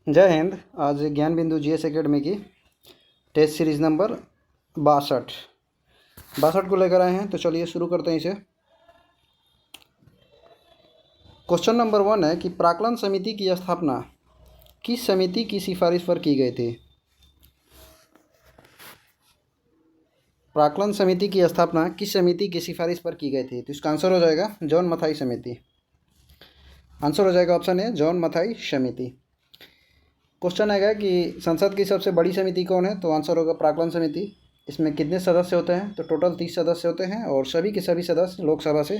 जय हिंद। आज ज्ञान बिंदु जीएस एकेडमी की टेस्ट सीरीज़ नंबर 62 को लेकर आए हैं। तो चलिए शुरू करते हैं इसे। क्वेश्चन नंबर 1 है कि प्राक्कलन समिति की स्थापना किस समिति की सिफारिश पर की गई थी। प्राक्कलन समिति की स्थापना किस समिति की सिफारिश पर की गई थी। तो इसका आंसर हो जाएगा जॉन मथाई समिति। आंसर हो जाएगा ऑप्शन ए जॉन मथाई समिति। क्वेश्चन आएगा कि संसद की सबसे बड़ी समिति कौन है। तो आंसर होगा प्राक्कलन समिति। इसमें कितने सदस्य होते हैं। तो टोटल 30 सदस्य होते हैं और सभी के सभी सदस्य लोकसभा से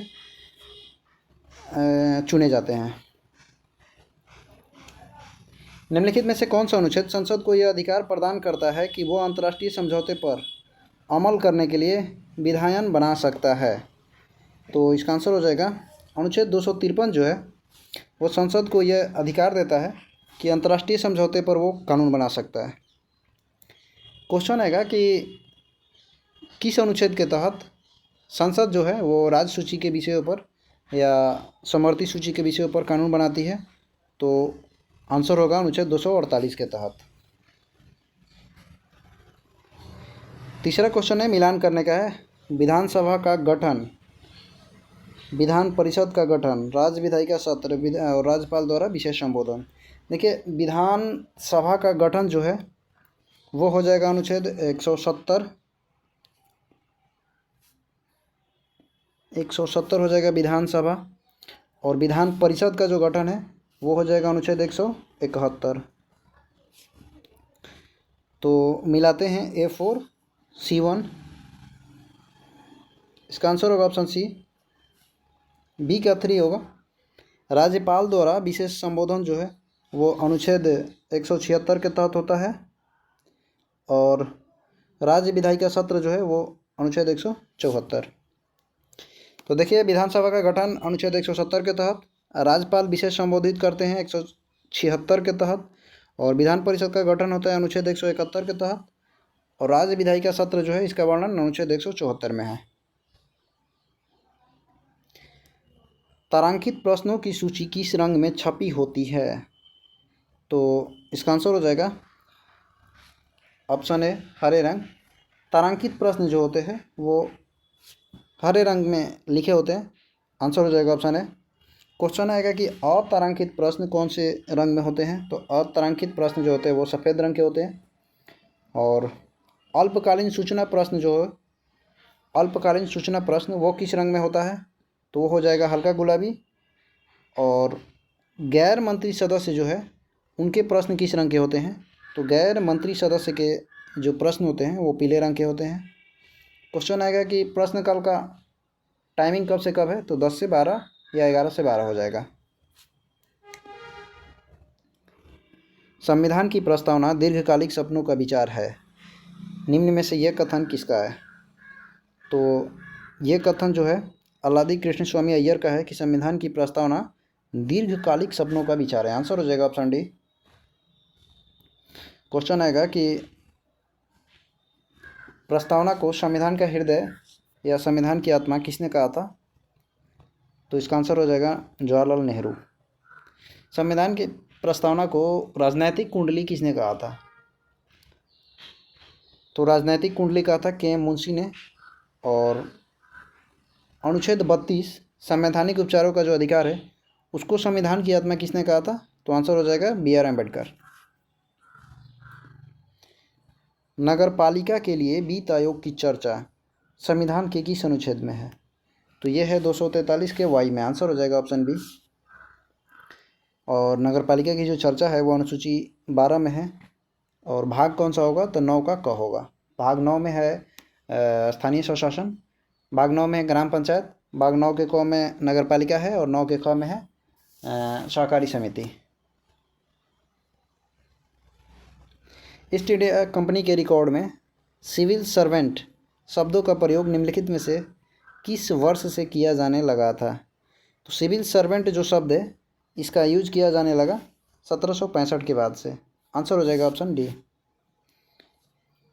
चुने जाते हैं। निम्नलिखित में से कौन सा अनुच्छेद संसद को यह अधिकार प्रदान करता है कि वो अंतर्राष्ट्रीय समझौते पर अमल करने के लिए विधायन बना सकता है। तो इसका आंसर हो जाएगा अनुच्छेद 253 जो है वो संसद को यह अधिकार देता है कि अंतर्राष्ट्रीय समझौते पर वो कानून बना सकता है। क्वेश्चन आएगा कि किस अनुच्छेद के तहत संसद जो है वो राज्य सूची के विषयों पर या समवर्ती सूची के विषयों पर कानून बनाती है। तो आंसर होगा अनुच्छेद 248 के तहत। तीसरा क्वेश्चन है मिलान करने का है। विधानसभा का गठन, विधान परिषद का गठन, राज्य विधायिका सत्र और राज्यपाल द्वारा विशेष संबोधन। देखिए विधानसभा का गठन जो है वो हो जाएगा अनुच्छेद 170 हो जाएगा विधानसभा। और विधान परिषद का जो गठन है वो हो जाएगा अनुच्छेद 171। तो मिलाते हैं A4 C1। इसका आंसर होगा ऑप्शन सी। बी का 3 होगा। राज्यपाल द्वारा विशेष संबोधन जो है वो अनुच्छेद 176 के तहत होता है और राज्य विधायिका सत्र जो है वो अनुच्छेद 174। तो देखिए विधानसभा का गठन अनुच्छेद 170 के तहत, राज्यपाल विशेष संबोधित करते हैं 176 के तहत, और विधान परिषद का गठन होता है अनुच्छेद 171 के तहत, और राज्य विधायिका सत्र जो है इसका वर्णन अनुच्छेद 174 में है। तारांकित प्रश्नों की सूची किस रंग में छपी होती है। तो इसका आंसर हो जाएगा ऑप्शन ए हरे रंग। तारांकित प्रश्न जो होते हैं वो हरे रंग में लिखे होते हैं। आंसर हो जाएगा ऑप्शन ए। क्वेश्चन आएगा कि अतारांकित प्रश्न कौन से रंग में होते हैं। तो अतारांकित प्रश्न जो होते हैं वो सफ़ेद रंग के होते हैं। और अल्पकालीन सूचना प्रश्न जो है, अल्पकालीन सूचना प्रश्न वो किस रंग में होता है। तो वो हो जाएगा हल्का गुलाबी। और गैर मंत्री सदस्य जो है उनके प्रश्न किस रंग के होते हैं। तो गैर मंत्री सदस्य के जो प्रश्न होते हैं वो पीले रंग के होते हैं। क्वेश्चन आएगा कि प्रश्नकाल का टाइमिंग कब से कब है। तो 10 से 12 या 11 से 12 हो जाएगा। संविधान की प्रस्तावना दीर्घकालिक सपनों का विचार है। निम्न में से यह कथन किसका है। तो ये कथन जो है अल्लादी कृष्ण स्वामी अय्यर का है कि संविधान की प्रस्तावना दीर्घकालिक सपनों का विचार है। आंसर हो जाएगा ऑप्शन डी। क्वेश्चन आएगा कि प्रस्तावना को संविधान का हृदय या संविधान की आत्मा किसने कहा था। तो इसका आंसर हो जाएगा जवाहरलाल नेहरू। संविधान की प्रस्तावना को राजनैतिक कुंडली किसने कहा था। तो राजनैतिक कुंडली कहा था के एम मुंशी ने। और अनुच्छेद 32 संवैधानिक उपचारों का जो अधिकार है उसको संविधान की आत्मा किसने कहा था। तो आंसर हो जाएगा B.R. अम्बेडकर। नगर पालिका के लिए वित्त आयोग की चर्चा संविधान के किस अनुच्छेद में है। तो ये है 243 के वाई में। आंसर हो जाएगा ऑप्शन बी। और नगर पालिका की जो चर्चा है वो अनुसूची 12 में है। और भाग कौन सा होगा। तो 9 का क होगा। भाग 9 में है स्थानीय स्वशासन, भाग 9 में है ग्राम पंचायत, भाग 9 के क में नगर पालिका है और 9 के ख में है सहकारी समिति। ईस्ट इंडिया कंपनी के रिकॉर्ड में सिविल सर्वेंट शब्दों का प्रयोग निम्नलिखित में से किस वर्ष से किया जाने लगा था। तो सिविल सर्वेंट जो शब्द है इसका यूज किया जाने लगा 1765 के बाद से। आंसर हो जाएगा ऑप्शन डी।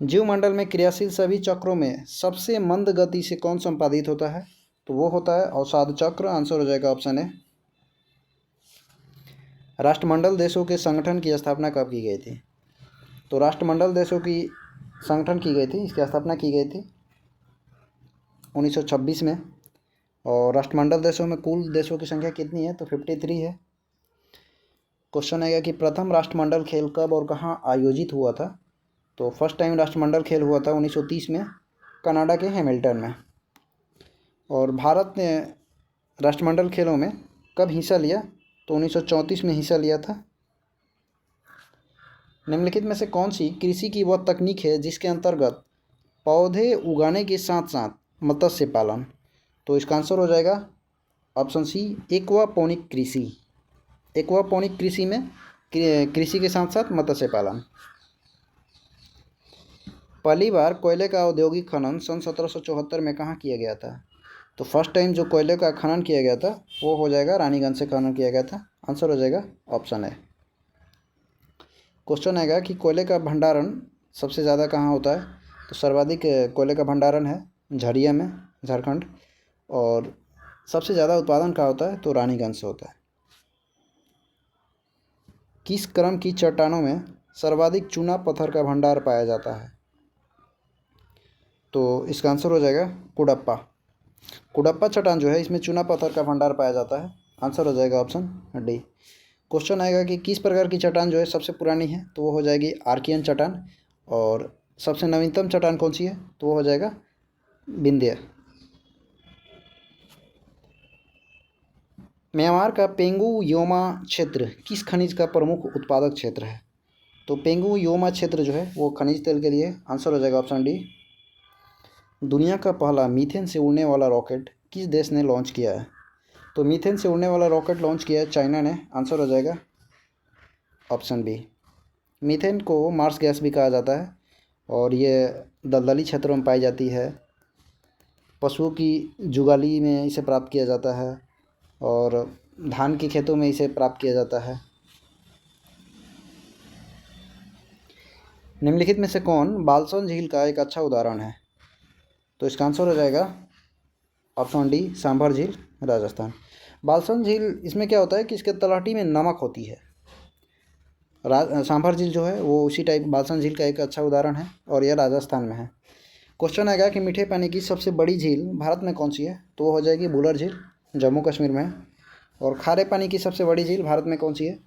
जीवमंडल में क्रियाशील सभी चक्रों में सबसे मंद गति से कौन संपादित होता है। तो वो होता है अवसाद चक्र। आंसर हो जाएगा ऑप्शन ए। राष्ट्रमंडल देशों के संगठन की स्थापना कब की गई थी? तो राष्ट्रमंडल देशों की संगठन की गई थी, इसकी स्थापना की गई थी 1926 में। और राष्ट्रमंडल देशों में कुल देशों की संख्या कितनी है? तो 53 है। क्वेश्चन आएगा कि प्रथम राष्ट्रमंडल खेल कब और कहाँ आयोजित हुआ था? तो फर्स्ट टाइम राष्ट्रमंडल खेल हुआ था 1930 में कनाडा के हैमिल्टन में। और भारत ने राष्ट्रमंडल खेलों में कब हिस्सा लिया? तो 1934 में हिस्सा लिया था। निम्नलिखित में से कौन सी कृषि की वह तकनीक है जिसके अंतर्गत पौधे उगाने के साथ साथ मत्स्य पालन? तो इसका आंसर हो जाएगा ऑप्शन सी, एक्वापोनिक कृषि। एक्वापोनिक कृषि में कृषि के साथ साथ मत्स्य पालन। पहली बार कोयले का औद्योगिक खनन सन 1774 में कहाँ किया गया था? तो फर्स्ट टाइम जो कोयले का खनन किया गया था वो हो जाएगा रानीगंज से खनन किया गया था। आंसर हो जाएगा ऑप्शन है। क्वेश्चन आएगा कि कोयले का भंडारण सबसे ज़्यादा कहाँ होता है? तो सर्वाधिक कोयले का भंडारण है झरिया में, झारखंड। और सबसे ज़्यादा उत्पादन कहाँ होता है? तो रानीगंज से होता है। किस क्रम की चट्टानों में सर्वाधिक चूना पत्थर का भंडार पाया जाता है? तो इसका आंसर हो जाएगा कुडप्पा। कुडप्पा चट्टान जो है इसमें चूना पत्थर का भंडार पाया जाता है। आंसर हो जाएगा ऑप्शन डी। क्वेश्चन आएगा कि किस प्रकार की चट्टान जो है सबसे पुरानी है? तो वो हो जाएगी आर्कियन चट्टान। और सबसे नवीनतम चट्टान कौन सी है? तो वो हो जाएगा विंध्य। म्यांमार का पेंगू योमा क्षेत्र किस खनिज का प्रमुख उत्पादक क्षेत्र है? तो पेंगू योमा क्षेत्र जो है वो खनिज तेल के लिए। आंसर हो जाएगा ऑप्शन डी। दुनिया का पहला मीथेन से उड़ने वाला रॉकेट किस देश ने लॉन्च किया है? तो मीथेन से उड़ने वाला रॉकेट लॉन्च किया है चाइना ने। आंसर हो जाएगा ऑप्शन बी। मीथेन को मार्स गैस भी कहा जाता है और ये दलदली क्षेत्रों में पाई जाती है। पशुओं की जुगाली में इसे प्राप्त किया जाता है और धान के खेतों में इसे प्राप्त किया जाता है। निम्नलिखित में से कौन बालसन झील का एक अच्छा उदाहरण है? तो इसका आंसर हो जाएगा ऑप्शन डी, सांभर झील, राजस्थान। बालसन झील इसमें क्या होता है कि इसके तलहटी में नमक होती है। सांभर झील जो है वो उसी टाइप बालसन झील का एक अच्छा उदाहरण है और यह राजस्थान में है। क्वेश्चन आएगा कि मीठे पानी की सबसे बड़ी झील भारत में कौन सी है? तो वो हो जाएगी बुलर झील, जम्मू कश्मीर में है। और खारे पानी की सबसे बड़ी झील भारत में कौन सी है?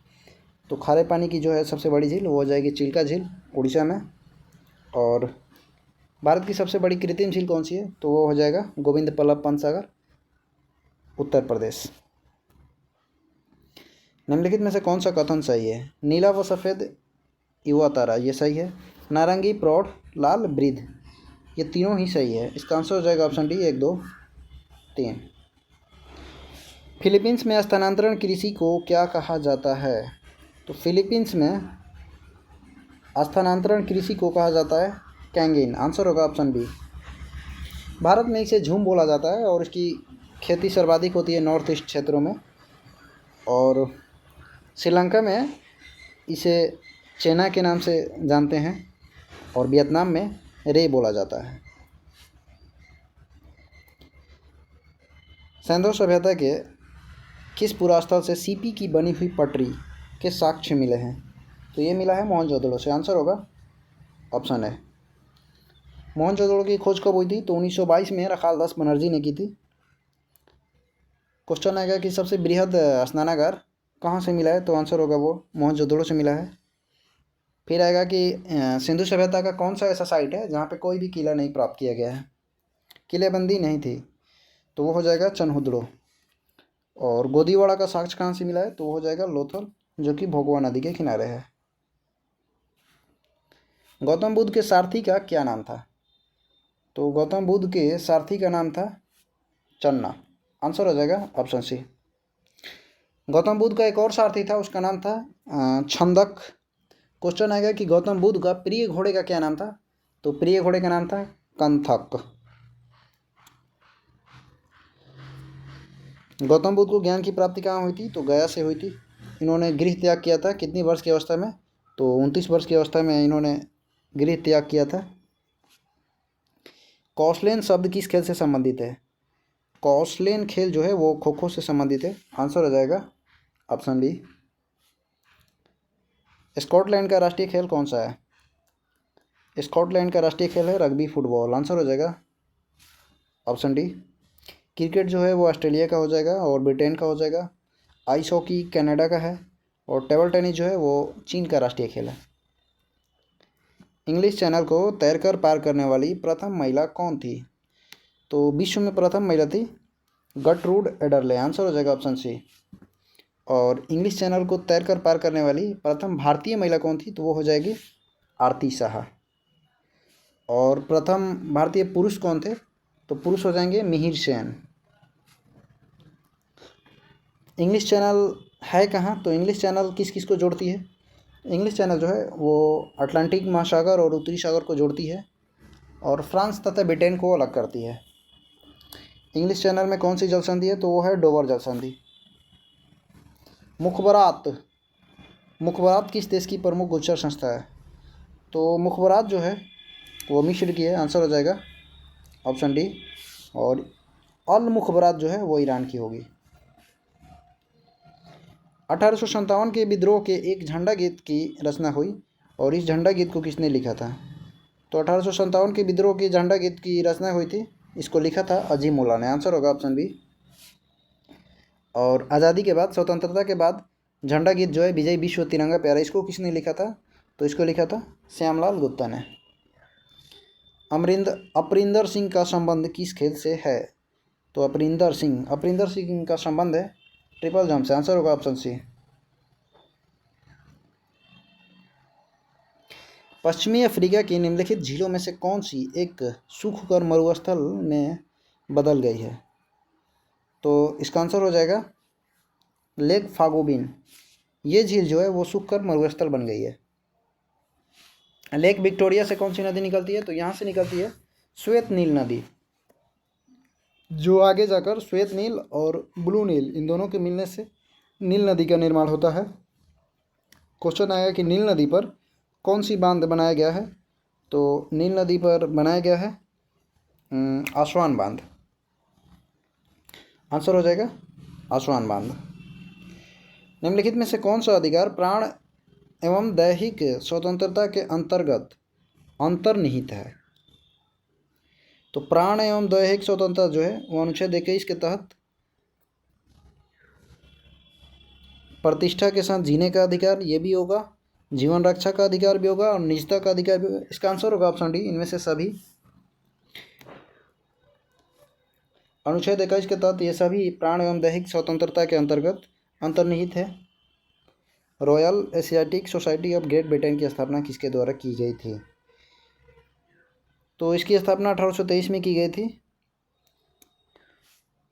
तो खारे पानी की जो है सबसे बड़ी झील वो हो जाएगी चिल्का झील, उड़ीसा में। और भारत की सबसे बड़ी कृत्रिम झील कौन सी है? तो वो हो जाएगा गोविंद बल्लभ पंत सागर, उत्तर प्रदेश। निम्नलिखित में से कौन सा कथन सही है? नीला व सफ़ेद युवा तारा, ये सही है। नारंगी, प्रौढ़, लाल, वृद्ध, ये तीनों ही सही है। इसका आंसर हो जाएगा ऑप्शन डी, 1, 2, 3। फिलीपींस में स्थानांतरण कृषि को क्या कहा जाता है? तो फिलीपींस में स्थानांतरण कृषि को कहा जाता है कैंगिन। आंसर होगा ऑप्शन बी। भारत में इसे झूम बोला जाता है और इसकी खेती सर्वाधिक होती है नॉर्थ ईस्ट क्षेत्रों में। और श्रीलंका में इसे चेना के नाम से जानते हैं और वियतनाम में रे बोला जाता है। सिंधु सभ्यता के किस पुरास्थल से सीपी की बनी हुई पटरी के साक्ष्य मिले हैं? तो ये मिला है मोहनजोदड़ो से। आंसर होगा ऑप्शन है। मोहनजोदड़ो की खोज कब हुई थी? तो 1922 में रखाल दास बनर्जी ने की थी। क्वेश्चन आएगा कि सबसे बृहद स्नानागार कहाँ से मिला है? तो आंसर होगा वो मोहनजोदड़ो से मिला है। फिर आएगा कि सिंधु सभ्यता का कौन सा ऐसा साइट है जहाँ पे कोई भी किला नहीं प्राप्त किया गया है, किलेबंदी नहीं थी? तो वो हो जाएगा चनहुदड़ो। और गोदीवाड़ा का साक्ष्य कहाँ से मिला है? तो वो हो जाएगा लोथल, जो कि भोगवा नदी के किनारे है। गौतम बुद्ध के सारथी का क्या नाम था? तो गौतम बुद्ध के सारथी का नाम था चन्ना। आंसर हो जाएगा ऑप्शन सी। गौतम बुद्ध का एक और सारथी था, उसका नाम था छंदक। क्वेश्चन आएगा कि गौतम बुद्ध का प्रिय घोड़े का क्या नाम था? तो प्रिय घोड़े का नाम था कंथक। गौतम बुद्ध को ज्ञान की प्राप्ति कहाँ हुई थी? तो गया से हुई थी। इन्होंने गृह त्याग किया था कितनी वर्ष की अवस्था में? तो 29 वर्ष की अवस्था में इन्होंने गृह त्याग किया था। कौशलेन शब्द किस खेल से संबंधित है? कौशलेन खेल जो है वो खो खो से संबंधित है। आंसर हो जाएगा ऑप्शन बी। स्कॉटलैंड का राष्ट्रीय खेल कौन सा है? स्कॉटलैंड का राष्ट्रीय खेल है रग्बी फुटबॉल। आंसर हो जाएगा ऑप्शन डी। क्रिकेट जो है वो ऑस्ट्रेलिया का हो जाएगा और ब्रिटेन का हो जाएगा। आइस हॉकी कनाडा का है और टेबल टेनिस जो है वो चीन का राष्ट्रीय खेल है। इंग्लिश चैनल को तैरकर पार करने वाली प्रथम महिला कौन थी? तो विश्व में प्रथम महिला थी गर्टरूड एडरले। आंसर हो जाएगा ऑप्शन सी। और इंग्लिश चैनल को तैरकर पार करने वाली प्रथम भारतीय महिला कौन थी? तो वो हो जाएगी आरती शाह। और प्रथम भारतीय पुरुष कौन थे? तो पुरुष हो जाएंगे मिहिर सेन। इंग्लिश चैनल है कहाँ? तो इंग्लिश चैनल किस किस को जोड़ती है? इंग्लिश चैनल जो है वो अटलांटिक महासागर और उत्तरी सागर को जोड़ती है और फ्रांस तथा ब्रिटेन को अलग करती है। इंग्लिश चैनल में कौन सी जलसंधि है? तो वो है डोवर जलसंधि। मुखबरात मुखबरात किस देश की प्रमुख गुप्तचर संस्था है? तो मुखबरात जो है वो मिस्र की है। आंसर हो जाएगा ऑप्शन डी। और अल मुखबरात जो है वो ईरान की होगी। 1857 के विद्रोह के एक झंडा गीत की रचना हुई और इस झंडा गीत को किसने लिखा था? तो 1857 के विद्रोह की झंडा गीत की रचना हुई थी, इसको लिखा था अजीमुल्ला ने। आंसर होगा ऑप्शन बी। और आज़ादी के बाद, स्वतंत्रता के बाद झंडा गीत जो है विजय विश्व तिरंगा प्यारा, इसको किसने लिखा था? तो इसको लिखा था श्यामलाल गुप्ता ने। अपरिंदर सिंह का संबंध किस खेल से है? तो अपरिंदर सिंह का संबंध है ट्रिपल जंप से। आंसर होगा ऑप्शन सी। पश्चिमी अफ्रीका की निम्नलिखित झीलों में से कौन सी एक सूखकर मरुस्थल में बदल गई है? तो इसका आंसर हो जाएगा लेक फागोबिन। ये झील जो है वो सूखकर मरुस्थल बन गई है। लेक विक्टोरिया से कौन सी नदी निकलती है? तो यहाँ से निकलती है श्वेत नील नदी, जो आगे जाकर श्वेत नील और ब्लू नील इन दोनों के मिलने से नील नदी का निर्माण होता है। क्वेश्चन आएगा कि नील नदी पर कौन सी बांध बनाया गया है? तो नील नदी पर बनाया गया है आसवान बांध। आंसर हो जाएगा आसवान बांध। निम्नलिखित में से कौन सा अधिकार प्राण एवं दैहिक स्वतंत्रता के अंतर्गत अंतर्निहित है? तो प्राण एवं दैहिक स्वतंत्रता जो है वो अनुच्छेद 21 के तहत प्रतिष्ठा के साथ जीने का अधिकार ये भी होगा, जीवन रक्षा का अधिकार भी होगा और निजता का अधिकार भी होगा। इसका आंसर होगा ऑप्शन डी, इनमें से सभी। अनुच्छेद 21 के तहत ये सभी प्राण एवं दैहिक स्वतंत्रता के अंतर्गत अंतर्निहित है। Royal Asiatic society of Great Britain की स्थापना किसके द्वारा की गई थी? तो इसकी स्थापना 1823 में की गई थी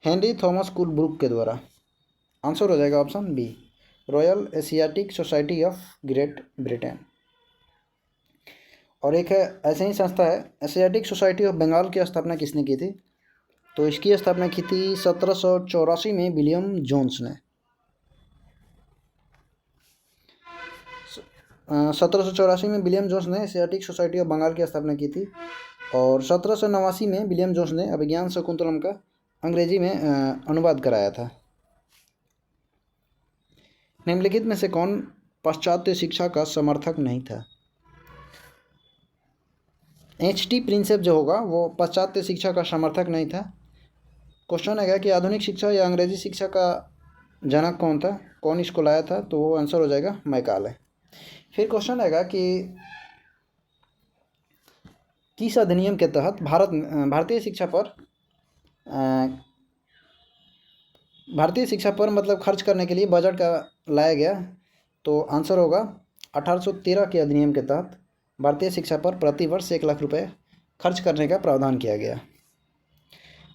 हेनरी थॉमस कुलब्रुक के द्वारा। आंसर हो जाएगा option B, royal Asiatic society of Great Britain. और एक है ऐसे ही संस्था है एशियाटिक सोसाइटी ऑफ बंगाल की स्थापना किसने की थी? तो इसकी स्थापना की थी 1784 में विलियम जोन्स ने। 1784 में विलियम जोन्स ने एशियाटिक सोसाइटी ऑफ बंगाल की स्थापना की थी और 1789 में विलियम जोन्स ने अभिज्ञान शकुंतलम का अंग्रेजी में अनुवाद कराया था। निम्नलिखित में से कौन पाश्चात्य शिक्षा का समर्थक नहीं था? H.T. प्रिंसेप जो होगा वो पाश्चात्य शिक्षा का समर्थक नहीं था। क्वेश्चन आएगा कि आधुनिक शिक्षा या अंग्रेजी शिक्षा का जनक कौन था, कौन इसको लाया था? तो वो आंसर हो जाएगा मैकाले। फिर क्वेश्चन आएगा कि किस अधिनियम के तहत भारतीय शिक्षा पर मतलब खर्च करने के लिए बजट का लाया गया? तो आंसर होगा 1813 के अधिनियम के तहत भारतीय शिक्षा पर प्रतिवर्ष 1 लाख रुपए खर्च करने का प्रावधान किया गया।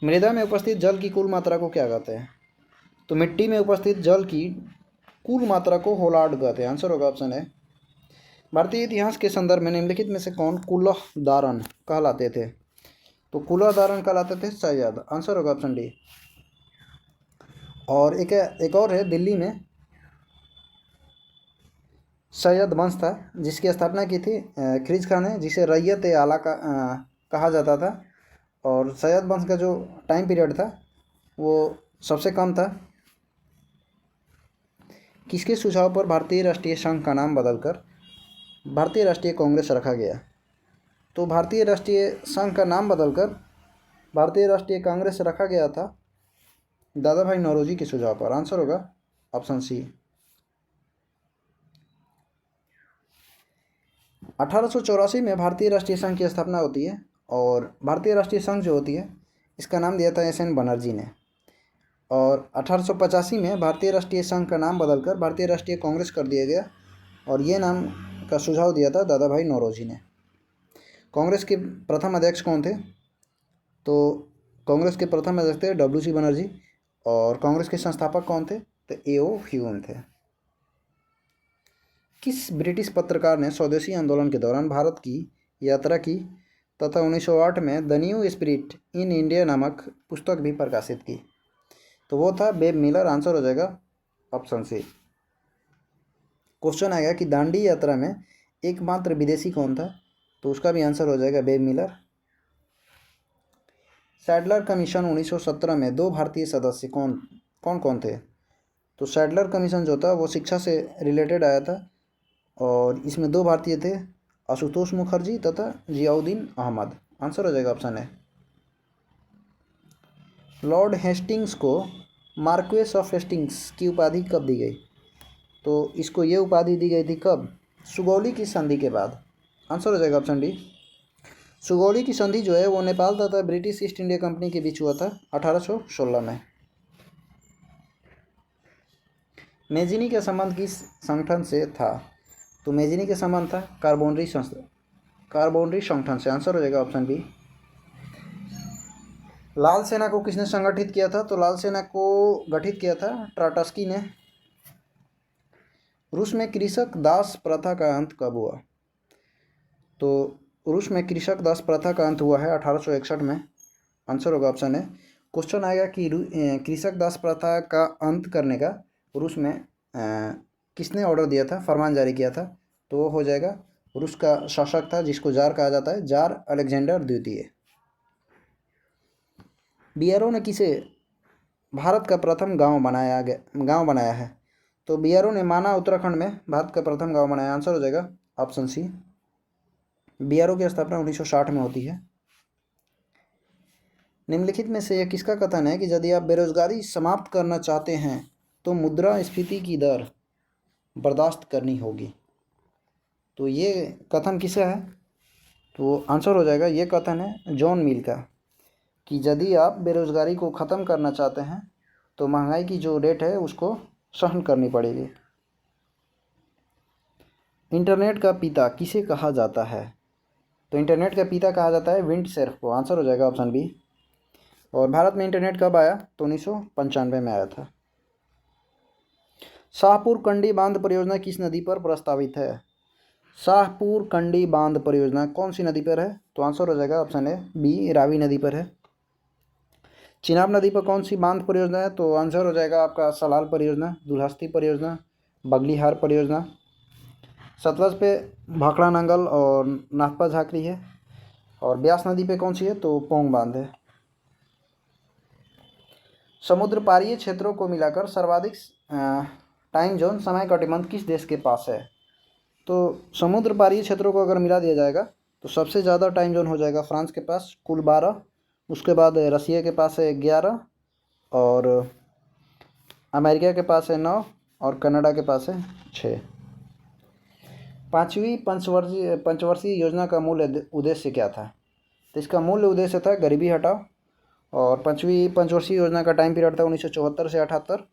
मृदा में उपस्थित जल की कुल मात्रा को क्या कहते हैं? तो मिट्टी में उपस्थित जल की कुल मात्रा को होलार्ड कहते हैं। आंसर होगा ऑप्शन ए। भारतीय इतिहास के संदर्भ में निम्नलिखित में से कौन कुलहदारन कहलाते थे? तो कुलहदारन कहलाते थे सैयद। आंसर होगा ऑप्शन डी। और एक और है दिल्ली में सैयद वंश था जिसकी स्थापना की थी खिलजी खान ने, जिसे रैयत ए आला का कहा जाता था। और सैयद वंश का जो टाइम पीरियड था वो सबसे कम था। किसके सुझाव पर भारतीय राष्ट्रीय संघ का नाम बदलकर भारतीय राष्ट्रीय कांग्रेस रखा गया? तो भारतीय राष्ट्रीय संघ का नाम बदलकर भारतीय राष्ट्रीय कांग्रेस रखा गया था दादा भाई नौरोजी के सुझाव पर। आंसर होगा ऑप्शन सी। 1884 में भारतीय राष्ट्रीय संघ की स्थापना होती है और भारतीय राष्ट्रीय संघ जो होती है इसका नाम दिया था एस.एन. बनर्जी ने। और 1885 में भारतीय राष्ट्रीय संघ का नाम बदलकर भारतीय राष्ट्रीय कांग्रेस कर दिया गया और ये नाम का सुझाव दिया था दादा भाई नौरोजी ने। कांग्रेस के प्रथम अध्यक्ष कौन थे? तो कांग्रेस के प्रथम अध्यक्ष थे डब्ल्यू.सी. बनर्जी। और कांग्रेस के संस्थापक कौन थे? तो ए.ओ. ह्यूम थे। किस ब्रिटिश पत्रकार ने स्वदेशी आंदोलन के दौरान भारत की यात्रा की तथा 1908 में the new spirit in India नामक पुस्तक भी प्रकाशित की? तो वो था बेब मिलर। आंसर हो जाएगा ऑप्शन सी। क्वेश्चन आएगा कि दांडी यात्रा में एकमात्र विदेशी कौन था? तो उसका भी आंसर हो जाएगा बेब मिलर। सैडलर कमीशन 1917 में 2 भारतीय सदस्य कौन कौन थे? तो सैडलर कमीशन जो था वो शिक्षा से रिलेटेड आया था और इसमें 2 भारतीय थे, आशुतोष मुखर्जी तथा जियाउद्दीन अहमद। आंसर हो जाएगा ऑप्शन ए। लॉर्ड हेस्टिंग्स को मार्क्वेस ऑफ हेस्टिंग्स की उपाधि कब दी गई? तो इसको ये उपाधि दी गई थी कब? सुगौली की संधि के बाद। आंसर हो जाएगा ऑप्शन डी। सुगौली की संधि जो है वो नेपाल तथा ब्रिटिश ईस्ट इंडिया कंपनी के बीच हुआ था 1816 में। मेजिनी का संबंध किस संगठन से था? तो मेजिनी का संबंध था कार्बोनरी संगठन से। आंसर हो जाएगा ऑप्शन बी। लाल सेना को किसने संगठित किया था? तो लाल सेना को गठित किया था ट्राटस्की ने। रूस में कृषक दास प्रथा का अंत कब हुआ? तो रूस में कृषक दास प्रथा का अंत हुआ है 1861 में। आंसर होगा ऑप्शन ए। क्वेश्चन आएगा कि कृषक दास प्रथा का अंत करने का रूस में किसने ऑर्डर दिया था, फरमान जारी किया था? तो वो हो जाएगा रूस का शासक था जिसको जार कहा जाता है, जार अलेक्जेंडर द्वितीय। बीआरओ ने किसे भारत का प्रथम गांव बनाया है? तो बीआरओ ने माना उत्तराखंड में भारत का प्रथम गांव बनाया। आंसर हो जाएगा ऑप्शन सी। बीआरओ की स्थापना 1960 में होती है। निम्नलिखित में से यह किसका कथन है कि यदि आप बेरोजगारी समाप्त करना चाहते हैं तो मुद्रास्फीति की दर बर्दाश्त करनी होगी? तो ये कथन किसका है? तो आंसर हो जाएगा, ये कथन है जॉन मिल का, कि यदि आप बेरोजगारी को ख़त्म करना चाहते हैं तो महंगाई की जो रेट है उसको सहन करनी पड़ेगी। इंटरनेट का पिता किसे कहा जाता है? तो इंटरनेट का पिता कहा जाता है विंड सर्फ को। आंसर हो जाएगा ऑप्शन बी। और भारत में इंटरनेट कब आया? तो 1995 में आया था। शाहपुर कंडी बांध परियोजना किस नदी पर प्रस्तावित है? शाहपुर कंडी बांध परियोजना कौन सी नदी पर है? तो आंसर हो जाएगा ऑप्शन ए बी, रावी नदी पर है। चिनाब नदी पर कौन सी बांध परियोजना है? तो आंसर हो जाएगा आपका सलाल परियोजना, दुल्हस्ती परियोजना, बगलीहार परियोजना। सतलज पे भाखड़ा नंगल और नाथपा झाकरी है। और ब्यास नदी पे कौन सी है? तो पोंग बांध है। समुद्र पारीय क्षेत्रों को मिलाकर सर्वाधिक टाइम जोन समय कटिबंध किस देश के पास है? तो समुद्र पारीय क्षेत्रों को अगर मिला दिया जाएगा तो सबसे ज़्यादा टाइम जोन हो जाएगा फ्रांस के पास, कुल 12। उसके बाद रसिया के पास है 11 और अमेरिका के पास है 9 और कनाडा के पास है 6। 5वीं पंचवर्षीय योजना का मूल उद्देश्य क्या था? तो इसका मूल उद्देश्य था गरीबी हटाओ। और 5वीं पंचवर्षीय योजना का टाइम पीरियड था 1974 से 78।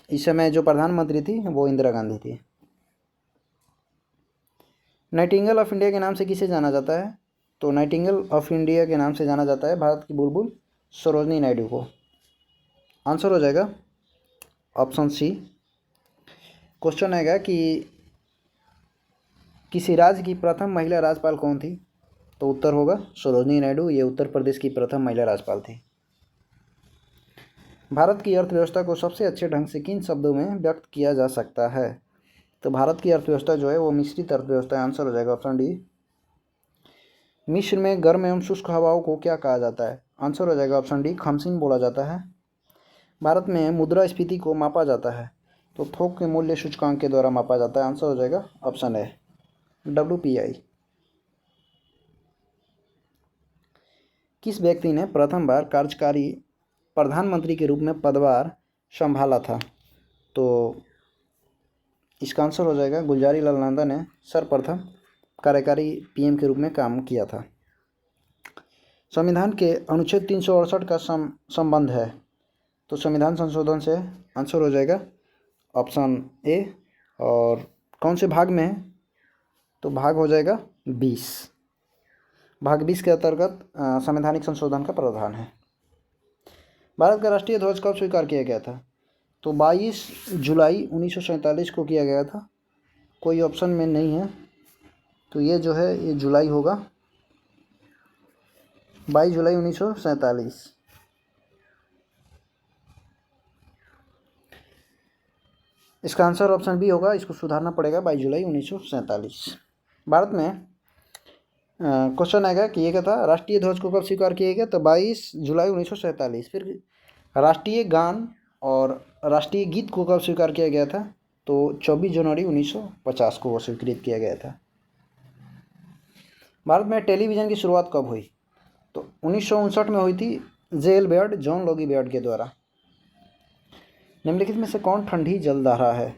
इस समय जो प्रधानमंत्री थी वो इंदिरा गांधी थी। नाइटिंगेल ऑफ इंडिया के नाम से किसे जाना जाता है? तो नाइटिंगेल ऑफ इंडिया के नाम से जाना जाता है भारत की बुलबुल सरोजनी नायडू को। आंसर हो जाएगा ऑप्शन सी। क्वेश्चन आएगा कि किसी राज्य की प्रथम महिला राज्यपाल कौन थी? तो उत्तर होगा सरोजनी नायडू। ये उत्तर प्रदेश की प्रथम महिला राज्यपाल थी। भारत की अर्थव्यवस्था को सबसे अच्छे ढंग से किन शब्दों में व्यक्त किया जा सकता है? तो भारत की अर्थव्यवस्था जो है वो मिश्रित अर्थव्यवस्था है। आंसर हो जाएगा ऑप्शन डी। मिस्र में गर्म एवं शुष्क हवाओं को क्या कहा जाता है? आंसर हो जाएगा ऑप्शन डी, खमसिन बोला जाता है। भारत में मुद्रास्फीति को मापा जाता है तो थोक के मूल्य सूचकांक के द्वारा मापा जाता है। आंसर हो जाएगा ऑप्शन ए। WPI। किस व्यक्ति ने प्रथम बार कार्यकारी प्रधानमंत्री के रूप में पदभार संभाला था? तो इसका आंसर हो जाएगा गुलजारी लाल नंदा ने सर्वप्रथम कार्यकारी PM के रूप में काम किया था। संविधान के अनुच्छेद 368 का संबंध है, तो संविधान संशोधन से आंसर हो जाएगा ऑप्शन A। और कौन से भाग में है? तो भाग हो जाएगा 20। भाग 20 के अंतर्गत संवैधानिक संशोधन का प्रावधान है। भारत का राष्ट्रीय ध्वज कब स्वीकार किया गया था? तो 22 जुलाई 1947 को किया गया था। कोई ऑप्शन में नहीं है, तो ये जो है ये जुलाई होगा, 22 जुलाई 1947। इसका आंसर ऑप्शन B होगा, इसको सुधारना पड़ेगा, 22 जुलाई 1947। भारत में क्वेश्चन आएगा कि ये क्या था, राष्ट्रीय ध्वज को कब स्वीकार किया गया? तो 22 जुलाई 1947। फिर राष्ट्रीय गान और राष्ट्रीय गीत को कब स्वीकार किया गया था? तो 24 जनवरी 1950 को वो स्वीकृत किया गया था। भारत में टेलीविज़न की शुरुआत कब हुई? तो 1959 में हुई थी, JL Baird, John Logie Baird के द्वारा। निम्नलिखित में से कौन ठंडी जलधारा है?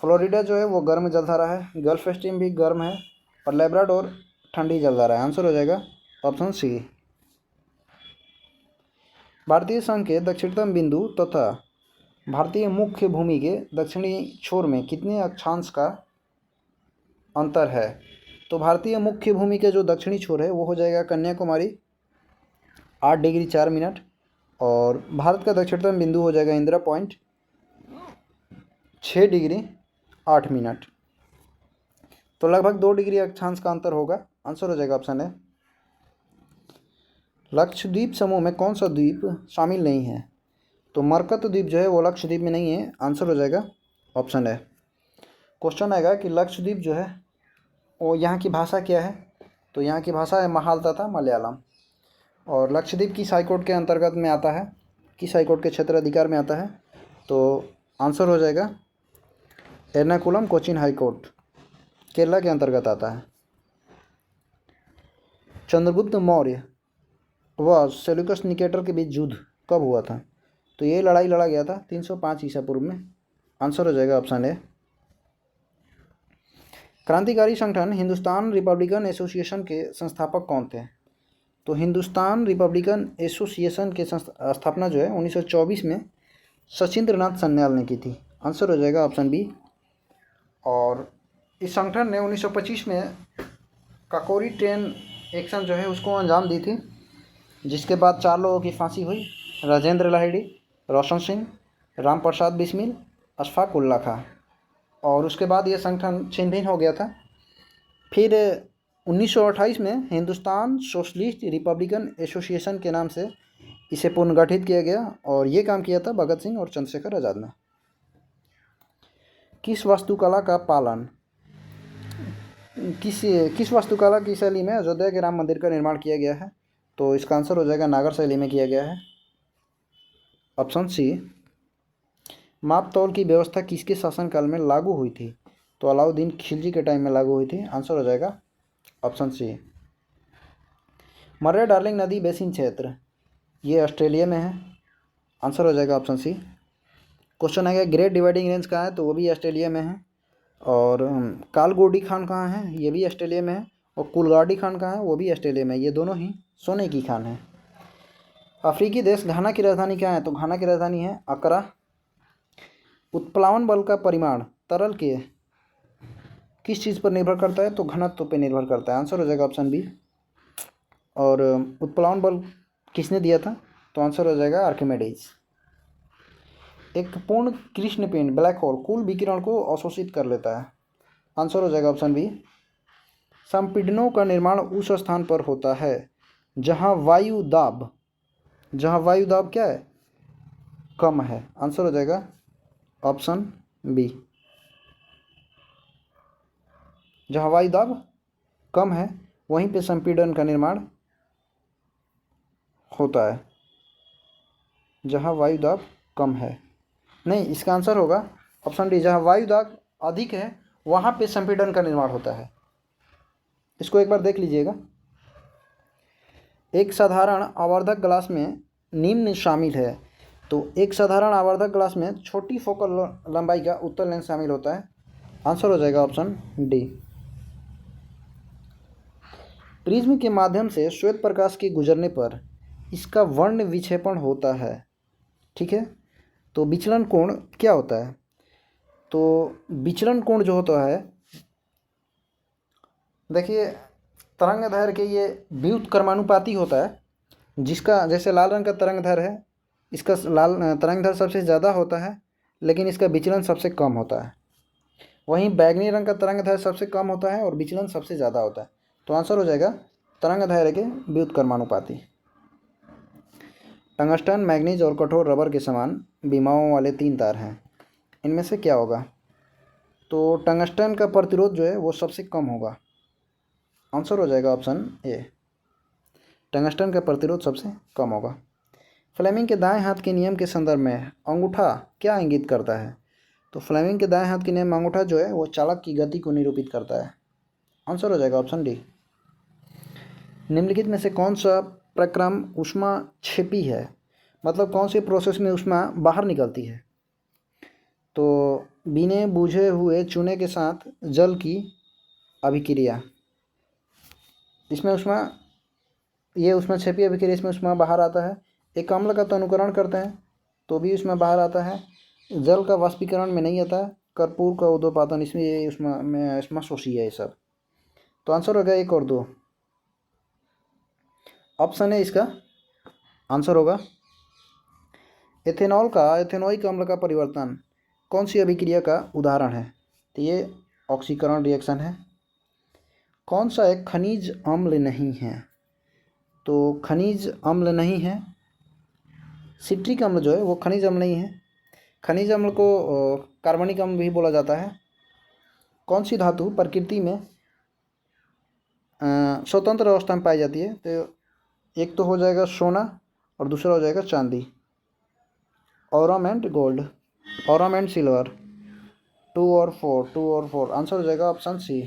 फ्लोरिडा जो है वो गर्म जलधारा है, गल्फ स्ट्रीम भी गर्म है, और लेब्राडोर ठंडी जलधारा है। आंसर हो जाएगा ऑप्शन C। भारतीय संघ के दक्षिणतम बिंदु तथा भारतीय मुख्य भूमि के दक्षिणी छोर में कितने अक्षांश का अंतर है? तो भारतीय मुख्य भूमि के जो दक्षिणी छोर है वो हो जाएगा कन्याकुमारी 8 डिग्री 4 मिनट, और भारत का दक्षिणतम बिंदु हो जाएगा इंदिरा पॉइंट 6 डिग्री 8 मिनट। तो लगभग 2 डिग्री अक्षांश का अंतर होगा। आंसर हो जाएगा ऑप्शन A। लक्षद्वीप समूह में कौन सा द्वीप शामिल नहीं है? तो मरकत द्वीप जो है वो लक्षद्वीप में नहीं है। आंसर हो जाएगा ऑप्शन A। क्वेश्चन आएगा कि लक्षद्वीप जो है वो यहाँ की भाषा क्या है? तो यहाँ की भाषा है महाल तथा मलयालम। और लक्षद्वीप किस हाईकोर्ट के अंतर्गत में आता है, किस हाईकोर्ट के क्षेत्र अधिकार में आता है? तो आंसर हो जाएगा एर्नाकुलम कोचीन हाईकोर्ट, केरला के अंतर्गत आता है। चंद्रगुप्त मौर्य व सेल्यूकस निकेटर के बीच युद्ध कब हुआ था? तो ये लड़ाई लड़ा गया था 305 ईसा पूर्व में। आंसर हो जाएगा ऑप्शन A। क्रांतिकारी संगठन हिंदुस्तान रिपब्लिकन एसोसिएशन के संस्थापक कौन थे? तो हिंदुस्तान रिपब्लिकन एसोसिएशन के स्थापना जो है 1924 में सचिंद्र नाथ सन्याल ने की थी। आंसर हो जाएगा ऑप्शन B। और इस संगठन ने 1925 में काकोरी ट्रेन एक्शन जो है उसको अंजाम दी थी, जिसके बाद 4 लोगों की फांसी हुई, राजेंद्र लाहिड़ी, रोशन सिंह, राम प्रसाद बिस्मिल, अशफाक उल्ला खां। और उसके बाद ये संगठन छिन्न भिन्न हो गया था। फिर 1928 में हिंदुस्तान सोशलिस्ट रिपब्लिकन एसोसिएशन के नाम से इसे पुनर्गठित किया गया, और ये काम किया था भगत सिंह और चंद्रशेखर आज़ाद ने। किस वास्तुकला का पालन किस वास्तुकला की शैली में अयोध्या के राम मंदिर का निर्माण किया गया है? तो इसका आंसर हो जाएगा नागर शैली में किया गया है। Option C। माप तौल की व्यवस्था किसके शासनकाल में लागू हुई थी? तो अलाउद्दीन खिलजी के टाइम में लागू हुई थी। आंसर हो जाएगा ऑप्शन C। मर्रे डार्लिंग नदी बेसिन क्षेत्र ये ऑस्ट्रेलिया में है। आंसर हो जाएगा ऑप्शन C। क्वेश्चन आएगा ग्रेट डिवाइडिंग रेंज कहाँ है? तो वो भी ऑस्ट्रेलिया में है। और कालगोडी खान कहाँ है? ये भी ऑस्ट्रेलिया में है। और कुलगाड़ी खान कहाँ है? वो भी ऑस्ट्रेलिया में है। ये दोनों ही सोने की खान है। अफ्रीकी देश घाना की राजधानी क्या है? तो घाना की राजधानी है अकरा। उत्प्लावन बल का परिमाण तरल के किस चीज़ पर निर्भर करता है? तो घनत्व पर निर्भर करता है। आंसर हो जाएगा ऑप्शन B। और उत्प्लावन बल किसने दिया था? तो आंसर हो जाएगा आर्किमिडीज। एक पूर्ण कृष्ण पिंड ब्लैक होल कुल विकिरण को अवशोषित कर लेता है। आंसर हो जाएगा ऑप्शन B। संपीड़नों का निर्माण उस स्थान पर होता है जहां वायु दाब क्या है? कम है। आंसर हो जाएगा ऑप्शन B। जहां वायु दाब कम है वहीं पे संपीड़न का निर्माण होता है। जहां वायु दाब कम है, नहीं, इसका आंसर होगा ऑप्शन D। जहां वायु दाब अधिक है वहां पे संपीड़न का निर्माण होता है। इसको एक बार देख लीजिएगा। एक साधारण आवर्धक ग्लास में निम्न शामिल है। तो एक साधारण आवर्धक ग्लास में छोटी फोकल लंबाई का उत्तल लेंस शामिल होता है। आंसर हो जाएगा ऑप्शन डी। प्रिज्म के माध्यम से श्वेत प्रकाश के गुजरने पर इसका वर्ण विक्षेपण होता है। ठीक है, तो विचलन कोण क्या होता है? तो विचलन कोण जो होता है, देखिए तरंगदैर्घ्य के ये व्युत्क्रमानुपाती होता है, जिसका जैसे लाल रंग का तरंगदैर्घ्य है, इसका लाल तरंगदैर्घ्य सबसे ज़्यादा होता है लेकिन इसका विचलन सबसे कम होता है। वहीं बैगनी रंग का तरंगदैर्घ्य सबसे कम होता है और विचलन सबसे ज़्यादा होता है। तो आंसर हो जाएगा तरंगदैर्घ्य के व्युत्क्रमानुपाती। टंगस्टन, मैग्नीज और कठोर रबर के समान विमाओं वाले 3 तार हैं, इनमें से क्या होगा? तो टंगस्टन का प्रतिरोध जो है वो सबसे कम होगा। आंसर हो जाएगा ऑप्शन ए, टंगस्टन का प्रतिरोध सबसे कम होगा। फ्लेमिंग के दाएं हाथ के नियम के संदर्भ में अंगूठा क्या इंगित करता है? तो फ्लेमिंग के दाएं हाथ के नियम में अंगूठा जो है वो चालक की गति को निरूपित करता है। आंसर हो जाएगा ऑप्शन डी। निम्नलिखित में से कौन सा प्रक्रम ऊष्माक्षेपी है? मतलब कौन सी प्रोसेस में ऊष्मा बाहर निकलती है? तो बिने बुझे हुए चूने के साथ जल की अभिक्रिया, इसमें ऊष्मा, ये ऊष्माक्षेपी अभिक्रिया, इसमें ऊष्मा बाहर आता है। एक अम्ल का तो अनुकरण करते हैं तो भी ऊष्मा बाहर आता है। जल का वाष्पीकरण में नहीं आता है। कर्पूर का उद्योपातन, इसमें ये ऊष्मा में ऊष्माशोषी है ये सब। तो आंसर हो गया 1 और 2। ऑप्शन है इसका आंसर होगा। एथेनॉल का एथेनोइक अम्ल का परिवर्तन कौन सी अभिक्रिया का उदाहरण है? तो ये ऑक्सीकरण रिएक्शन है। कौन सा एक खनिज अम्ल नहीं है? तो खनिज अम्ल नहीं है, सिट्रिक अम्ल जो है वो खनिज अम्ल नहीं है। खनिज अम्ल को कार्बनिक अम्ल भी बोला जाता है। कौन सी धातु प्रकृति में स्वतंत्र अवस्था में पाई जाती है? तो एक तो हो जाएगा सोना और दूसरा हो जाएगा चांदी। Aurum and gold, Aurum and silver. 2 और 4 आंसर हो जाएगा ऑप्शन सी।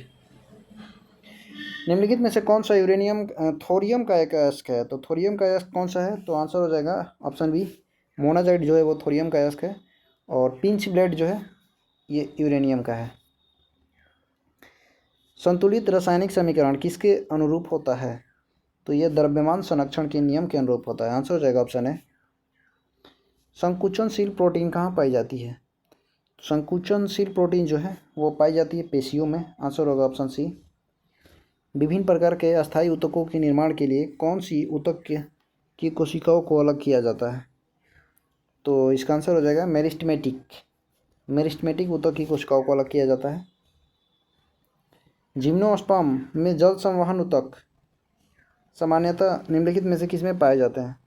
निम्नलिखित में से कौन सा यूरेनियम थोरियम का एक अयस्क है? तो थोरियम का अयस्क कौन सा है? तो आंसर हो जाएगा ऑप्शन बी, मोनाजाइट जो है वो थोरियम का अयस्क है और पिंच ब्लेड जो है ये यूरेनियम का है। संतुलित रासायनिक समीकरण किसके अनुरूप होता है? तो ये द्रव्यमान संरक्षण के नियम के अनुरूप होता है। आंसर हो जाएगा ऑप्शन ए। संकुचनशील प्रोटीन कहाँ पाई जाती है? संकुचनशील प्रोटीन जो है वो पाई जाती है पेशियों में। आंसर होगा ऑप्शन सी। विभिन्न प्रकार के अस्थायी ऊतकों के निर्माण के लिए कौन सी ऊतक की कोशिकाओं को अलग किया जाता है? तो इसका आंसर हो जाएगा मेरिस्टेमेटिक। मेरिस्टेमेटिक ऊतक की कोशिकाओं को अलग किया जाता है। जिम्नोस्पर्म में जल संवहन ऊतक सामान्यतः निम्नलिखित में से किसमें पाए जाते हैं?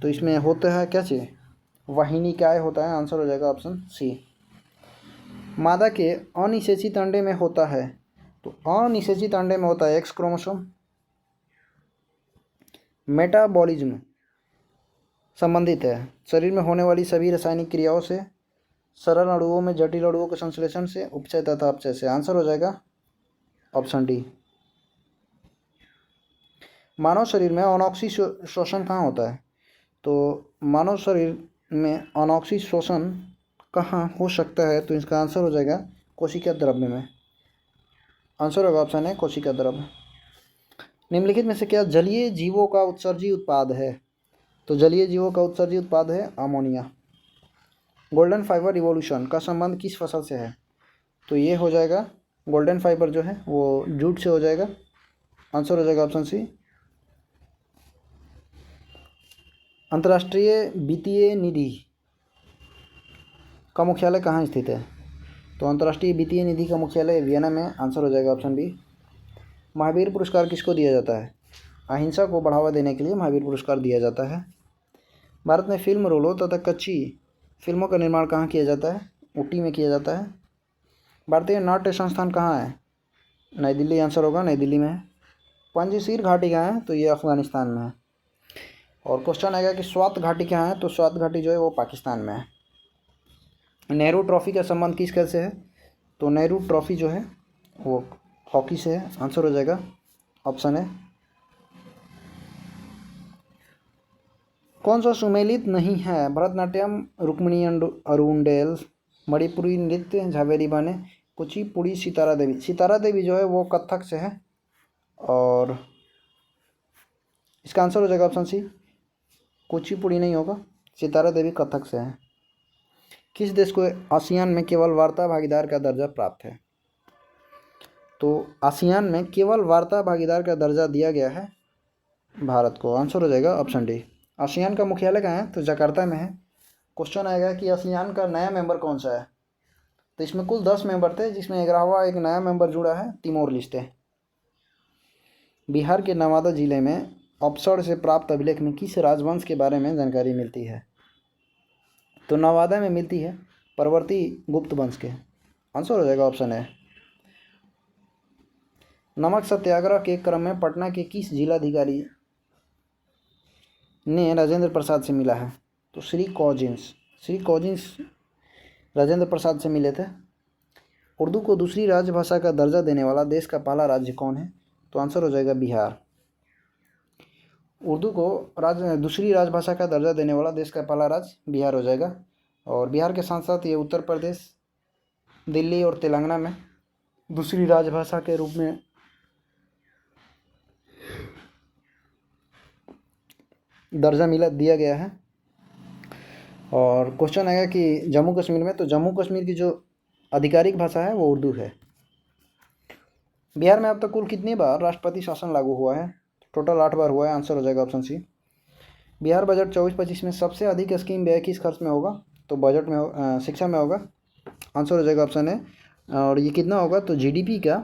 तो इसमें होता है क्या चीज़? वाहिनिकाय होता है। आंसर हो जाएगा ऑप्शन सी। मादा के अनिषेचित अंडे में होता है, तो अनिषेचित अंडे में होता है एक्स क्रोमोसोम। मेटाबॉलिज्म संबंधित है शरीर में होने वाली सभी रासायनिक क्रियाओं से, सरल अणुओं में जटिल अणुओं के संश्लेषण से, उपचय तथा अपचय से। आंसर हो जाएगा ऑप्शन डी। मानव शरीर में अनॉक्सी शोषण कहाँ होता है? तो मानव शरीर में अनॉक्सी शोषण कहाँ हो सकता है? तो इसका आंसर हो जाएगा कोशिका द्रव्य में। आंसर होगा ऑप्शन है कोशिका द्रव्य। निम्नलिखित में से क्या जलीय जीवों का उत्सर्जी उत्पाद है? तो जलीय जीवों का उत्सर्जी उत्पाद है अमोनिया। गोल्डन फाइबर रिवॉल्यूशन का संबंध किस फसल से है? तो ये हो जाएगा गोल्डन फाइबर जो है वो जूट से हो जाएगा। आंसर हो जाएगा ऑप्शन सी। अंतर्राष्ट्रीय वित्तीय निधि का मुख्यालय कहाँ स्थित है? तो अंतर्राष्ट्रीय वित्तीय निधि का मुख्यालय वियना में। आंसर हो जाएगा ऑप्शन बी। महावीर पुरस्कार किसको दिया जाता है? अहिंसा को बढ़ावा देने के लिए महावीर पुरस्कार दिया जाता है। भारत में फिल्म रोलों तथा कच्ची फिल्मों का निर्माण कहाँ किया जाता है? ऊटी में किया जाता है। भारतीय नाट्य संस्थान कहाँ है? नई दिल्ली। आंसर होगा नई दिल्ली में है। पंजशीर घाटी कहाँ है? तो ये अफगानिस्तान में है। और क्वेश्चन आएगा कि स्वात घाटी कहाँ है? तो स्वात घाटी जो है वो पाकिस्तान में है। नेहरू ट्रॉफी का संबंध किस खेल से है? तो नेहरू ट्रॉफी जो है वो हॉकी से है। आंसर हो जाएगा ऑप्शन है कौन सा सुमेलित नहीं है? भरतनाट्यम, रुक्मिणी अरुंडेल, मणिपुरी नृत्य, झावेरी बाने, कुचिपुड़ी, सितारा देवी। सितारा देवी जो है वो कथक से है और इसका आंसर हो जाएगा ऑप्शन सी, कुचिपुड़ी नहीं होगा, सितारा देवी कथक से है। किस देश को आसियान में केवल वार्ता भागीदार का दर्जा प्राप्त है? तो आसियान में केवल वार्ता भागीदार का दर्जा दिया गया है भारत को। आंसर हो जाएगा ऑप्शन डी। आसियान का मुख्यालय कहाँ है? तो जकार्ता में है। क्वेश्चन आएगा कि आसियान का नया मेंबर कौन सा है? तो इसमें कुल 10 मेंबर थे, जिसमें 11वां एक नया मेंबर जुड़ा है, तिमोर लेस्टे। बिहार के नवादा जिले में अवसर से प्राप्त अभिलेख में किस राजवंश के बारे में जानकारी मिलती है? तो नवादा में मिलती है परवर्ती गुप्त वंश के। आंसर हो जाएगा ऑप्शन है। नमक सत्याग्रह के क्रम में पटना के किस जिलाधिकारी ने राजेंद्र प्रसाद से मिला है? तो श्री कॉजिन्स राजेंद्र प्रसाद से मिले थे। उर्दू को दूसरी राजभाषा का दर्जा देने वाला देश का पहला राज्य कौन है? तो आंसर हो जाएगा बिहार। उर्दू को दूसरी राजभाषा का दर्जा देने वाला देश का पहला राज्य बिहार हो जाएगा। और बिहार के साथ साथ ये उत्तर प्रदेश, दिल्ली और तेलंगाना में दूसरी राजभाषा के रूप में दर्जा दिया गया है। और क्वेश्चन आएगा कि जम्मू कश्मीर में, तो जम्मू कश्मीर की जो आधिकारिक भाषा है वो उर्दू है। बिहार में अब तक कुल कितनी बार राष्ट्रपति शासन लागू हुआ है? टोटल 8 बार हुआ है। आंसर हो जाएगा ऑप्शन सी। बिहार बजट 24-25 में सबसे अधिक स्कीम व्यय किस खर्च में होगा? तो बजट में शिक्षा में होगा। आंसर हो जाएगा ऑप्शन है। और ये कितना होगा? तो जीडीपी का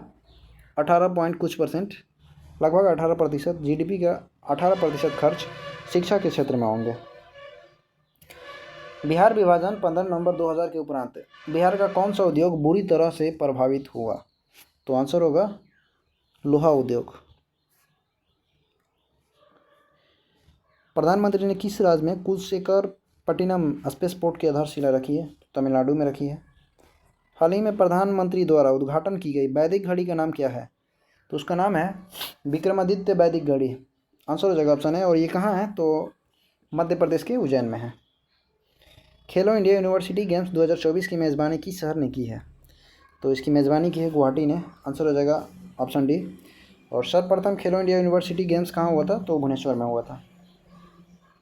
18 पॉइंट कुछ परसेंट, लगभग 18%, जीडीपी का 18% खर्च शिक्षा के क्षेत्र में होंगे। बिहार विभाजन 15 नवंबर 2000 के उपरांत बिहार का कौन सा उद्योग बुरी तरह से प्रभावित हुआ? तो आंसर होगा लोहा उद्योग। प्रधानमंत्री ने किस राज्य में कुलशेखर पट्टिनम स्पेसपोर्ट की आधारशिला रखी है? तमिलनाडु में रखी है। हाल ही में प्रधानमंत्री द्वारा उद्घाटन की गई वैदिक घड़ी का नाम क्या है? तो उसका नाम है विक्रमादित्य वैदिक घड़ी। आंसर हो जाएगा ऑप्शन है। और ये कहाँ है? तो मध्य प्रदेश के उज्जैन में है। खेलो इंडिया यूनिवर्सिटी गेम्स 2024 की मेज़बानी किस शहर ने की है? तो इसकी मेज़बानी की है गुवाहाटी ने। आंसर हो जाएगा ऑप्शन डी। और सर्वप्रथम खेलो इंडिया यूनिवर्सिटी गेम्स कहाँ हुआ था? तो भुवनेश्वर में हुआ था।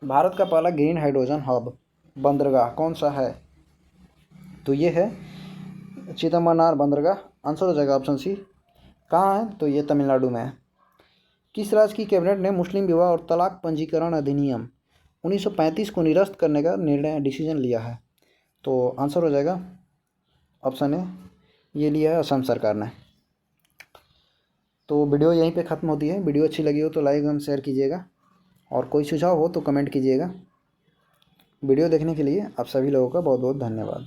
भारत का पहला ग्रीन हाइड्रोजन हब बंदरगाह कौन सा है? तो ये है चिदम्बरनार बंदरगाह। आंसर हो जाएगा ऑप्शन सी। कहाँ है? तो ये तमिलनाडु में है। किस राज्य की कैबिनेट ने मुस्लिम विवाह और तलाक पंजीकरण अधिनियम 1935 को निरस्त करने का डिसीजन लिया है? तो आंसर हो जाएगा ऑप्शन ए, ये लिया है असम सरकार ने। तो वीडियो यहीं पे ख़त्म होती है। वीडियो अच्छी लगी हो तो लाइक एवं शेयर कीजिएगा, और कोई सुझाव हो तो कमेंट कीजिएगा। वीडियो देखने के लिए आप सभी लोगों का बहुत बहुत धन्यवाद।